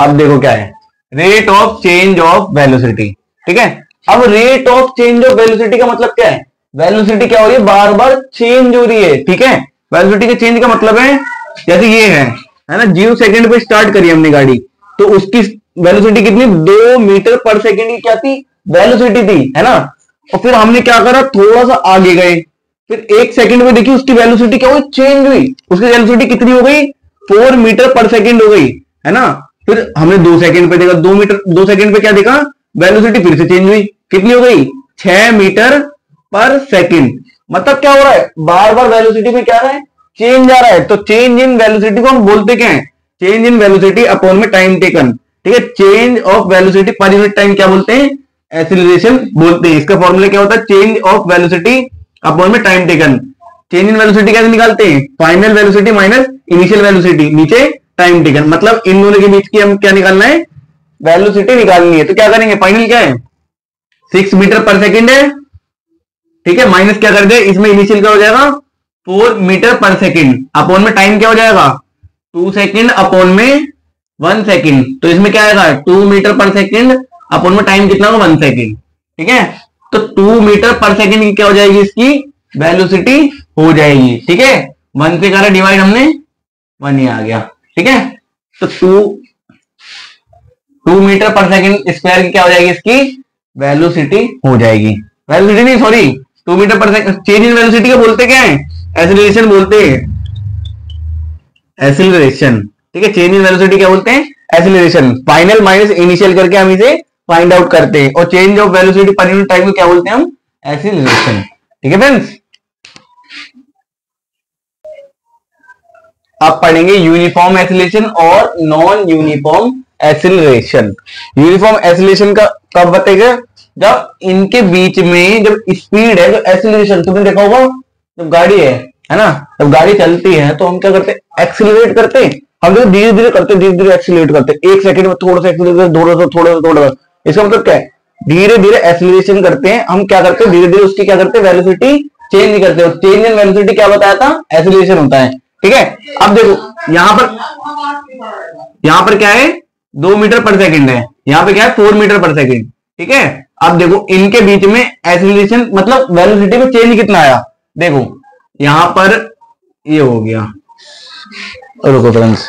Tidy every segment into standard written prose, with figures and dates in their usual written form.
अब देखो क्या है, rate of change of velocity. ठीक है, अब rate of change of velocity का मतलब क्या है, वेलोसिटी क्या हो रही है, बार बार चेंज हो रही है। ठीक है, वेलोसिटी के चेंज का मतलब है जैसे ये है ना, 0 सेकंड पे स्टार्ट करी हमने गाड़ी, तो उसकी वेलोसिटी कितनी, 2 मीटर पर सेकंड की क्या थी, वेलोसिटी थी, है ना। और फिर हमने क्या करा, थोड़ा सा आगे गए, फिर 1 सेकंड में देखिए उसकी वेलोसिटी क्या हुई, चेंज हुई, उसकी वेलोसिटी कितनी हो गई, 4 मीटर पर सेकंड हो गई, है ना। फिर हमने 2 सेकंड पे देखा, 2 सेकंड पे क्या देखा, वेलोसिटी फिर से चेंज हुई, कितनी हो गई, 6 मीटर पर सेकंड। मतलब क्या हो रहा है, बार बार वेलोसिटी में क्या आ रहा है, चेंज आ रहा है। तो चेंज इन वेलोसिटी को हम बोलते क्या है, चेंज इन वेलोसिटी अपॉन में टाइम टेकन। ठीक है, change of velocity per unit time क्या बोलते हैं, एक्सीलरेशन बोलते हैं। इसका फॉर्मूला क्या होता है, चेंज ऑफ वेलोसिटी अपॉन में time taken. Change in velocity कैसे निकालते हैं, final velocity minus initial velocity, नीचे टाइम टेकन। मतलब इन दोनों के बीच की हम क्या निकालना है, वेलोसिटी निकालनी है। तो क्या करेंगे, फाइनल क्या है, 6 मीटर पर सेकंड है। ठीक है, माइनस क्या कर दे, इसमें इनिशियल क्या हो जाएगा, 4 मीटर पर सेकंड, अपॉन में टाइम क्या हो जाएगा, 2 सेकंड अपॉन में 1 सेकंड। तो इसमें क्या आएगा, 2 मीटर पर सेकंड अपॉन में टाइम कितना होगा, 1 सेकंड। ठीक है, तो 2 मीटर पर सेकंड की क्या हो जाएगी, इसकी वेलोसिटी हो जाएगी। ठीक है, 1 से करा डिवाइड हमने, 1 ही आ गया। ठीक है, तो 2 मीटर पर सेकंड स्क्वायर की क्या हो जाएगी, इसकी वेलोसिटी हो जाएगी। वेलोसिटी नहीं, सॉरी, 2 मीटर पर सेकंड। चेंज इन वेलोसिटी का बोलते क्या है, एक्सीलरेशन बोलते हैं, एक्सीलरेशन। ठीक है, चेंज इन वेलोसिटी क्या बोलते हैं, एक्सीलरेशन। फाइनल माइनस इनिशियल करके हम इसे फाइंड आउट करते हैं। और change of velocity per unit time को क्या बोलते हैं हम, एक्सीलरेशन। ठीक है फ्रेंड्स, अब पढ़ेंगे यूनिफॉर्म एक्सीलरेशन और non uniform acceleration. Uniform acceleration का कब बताएगा, जब इनके बीच में जब स्पीड है, जो एक्सीलरेशन तुमने देखा होगा, जब गाड़ी है ना, जब गाड़ी चलती है तो हम क्या करते हैं, एक्सीलरेट करते हैं। हम लोग धीरे धीरे करते, धीरे धीरे एक्सीलरेट करते, 1 सेकंड में थोड़ा सा एक्सीलरेट, थोड़ा सा। इसका मतलब क्या है, धीरे धीरे एक्सीलरेशन करते हैं हम। क्या करते हैं, धीरे धीरे उसकी क्या करते हैं, वेलोसिटी चेंज नहीं करते। चेंज इन वेलोसिटी क्या बताया था, एक्सीलरेशन होता है। ठीक है, अब देखो यहां पर क्या है, 2 मीटर पर सेकंड है, यहां पे क्या है, 4 मीटर पर सेकंड। ठीक है, अब देखो इनके बीच में एक्सीलरेशन मतलब वेलोसिटी में चेंज कितना आया, देखो यहां पर ये हो गया। रुको फ्रेंड्स,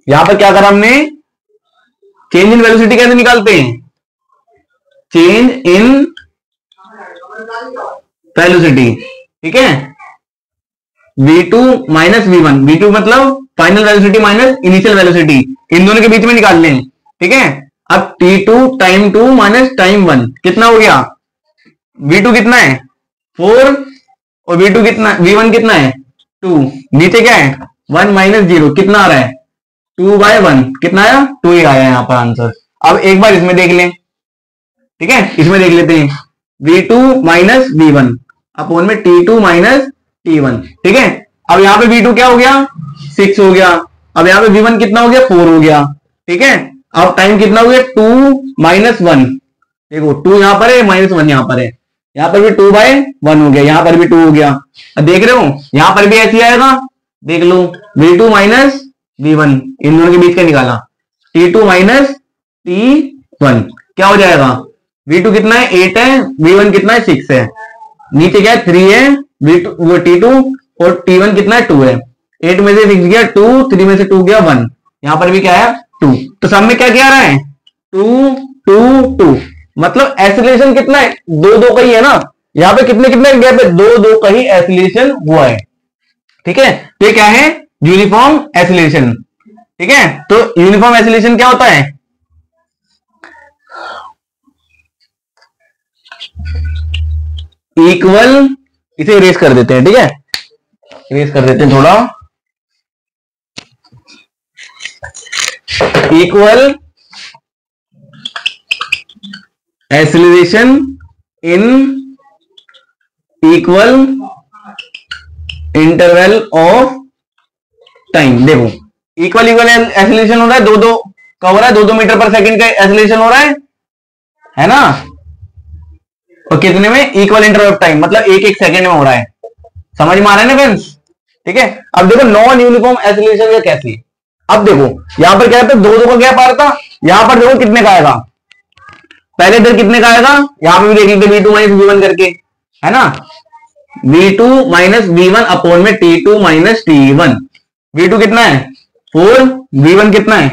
यहां पर क्या करा हमने, चेंज इन वेलोसिटी कैसे निकालते हैं, चेंज इन वेलोसिटी। ठीक है, v2 माइनस v1, v2 मतलब final velocity minus initial velocity, इन दोनों के बीच में निकाल लें। ठीक है, अब t2 टाइम 2 माइनस टाइम 1 कितना हो गया, v2 कितना है 4 और v2 कितना, v1 कितना है 2, नीचे क्या है 1 माइनस 0 कितना आ रहा है 2/1, कितना आया 2 ही आया यहां पर आंसर। अब एक बार इसमें देख लें, ठीक है, इसमें देख लेते हैं, v2 माइनस v1 अपॉन में t2 माइनस t1। ठीक है, अब यहां पे v2 क्या हो गया 6 हो गया, अब यहां पे v1 कितना हो गया 4 हो गया। ठीक है, अब टाइम कितना हो गया 2 माइनस 1, देखो 2 यहां पर है माइनस 1 यहां पर है, यहां पर भी 2/1 हो गया, यहां पर भी 2 हो गया। अब देख रहे हो यहां पर भी ऐसे आएगा, देख लो v2 माइनस v1, इन दोनों के बीच का निकाला, t2 माइनस t1 क्या हो जाएगा, v2 कितना है 8 है, v1 कितना है 6 है, नीचे क्या है 3 है, v2 वो t2 और t1 कितना है 2 है, 8 में से 6 गया 2, 3 में से 2 गया 1, यहां पर भी क्या है 2, तो सब में क्या क्या आ रहा है 2 2 2, मतलब एक्सीलरेशन कितना है 2 2 का ही है ना, यहां पे कितने कितने गैप है 2 2 का ही एक्सीलरेशन हुआ है। ठीक है, तो ये क्या है यूनिफॉर्म एक्सीलरेशन। ठीक है, तो यूनिफॉर्म एक्सीलरेशन क्या होता है, इक्वल, इसे इरेज कर देते हैं, ठीक है इरेज कर देते हैं थोड़ा, equal acceleration in equal interval of time. देखो इक्वल इक्वल एक्सीलरेशन हो रहा है, दो दो का हो रहा है, 2 2 मीटर पर सेकंड का एक्सीलरेशन हो रहा है ना, और कितने में इक्वल इंटरवल ऑफ टाइम, मतलब 1 1 सेकंड में हो रहा है, समझ में आ रहा है ना फ्रेंड्स। ठीक है, अब देखो नॉन यूनिफॉर्म एक्सीलरेशन का कैसे, अब देखो यहां पर क्या था, 2 का गैप आ रहा था, यहां पर देखो कितने का आएगा, पहले इधर कितने का आएगा, यहां पर भी देख लेते v2 माइनस v1 करके, है ना, v2 माइनस v1 अपॉन में t2 माइनस t1। v2 कितना है 4, v1 कितना है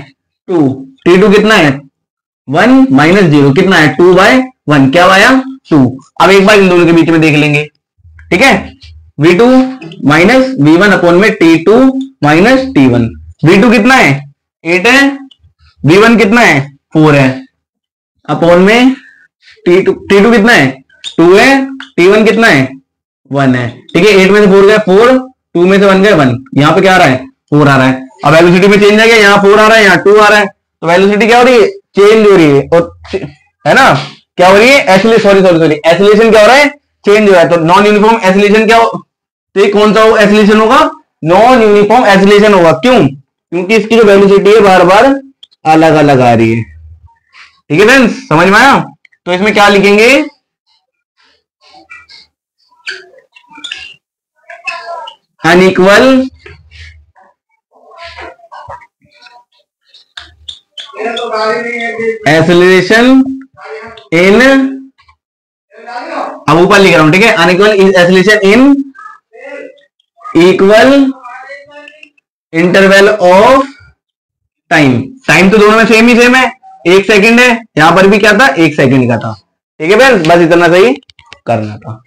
2, t2 कितना है 1 माइनस 0 कितना है 2/1, क्या आया 2। अब एक बार इन दोनों के बीच में देख लेंगे, ठीक है, v2 माइनस v1 अपॉन में t2 माइनस t1। v2 कितना है 8 है, v1 कितना है 4 है, अपॉन में t2 कितना है 2 है, t1 कितना है 1 है, ठीक है, 8 में से 4 गया 4, 2 में से 1 गया 1, यहां पे क्या आ रहा है 4 आ रहा है। अब वेलोसिटी में चेंज आ गया, यहाँ 4 आ रहा है, यहाँ 2 आ रहा है, तो वेलोसिटी क्या हो रही है चेंज हो रही है, और है ना क्या हो रही है एसिलेशन क्या हो रहा है चेंज हो रहा है। तो नॉन यूनिफॉर्म एसिलेशन क्या हो, तो कौन सा एसिलेशन होगा, नॉन यूनिफॉर्म एसिलेशन होगा। क्यों, क्योंकि इसकी जो वेलोसिटी है बार बार अलग अलग आ रही है। ठीक है फ्रेंड्स, समझ में आया। तो इसमें क्या लिखेंगे, अनइक्वल एसिलेशन इन, अब ऊपर लिख रहा हूं, ठीक है, unequal oscillation in equal interval of time. Time तो दोनों में सेम ही सेम है, 1 सेकंड है, यहां पर भी क्या था 1 सेकंड का था। ठीक है फ्रेंड्स, बस इतना सही करना था।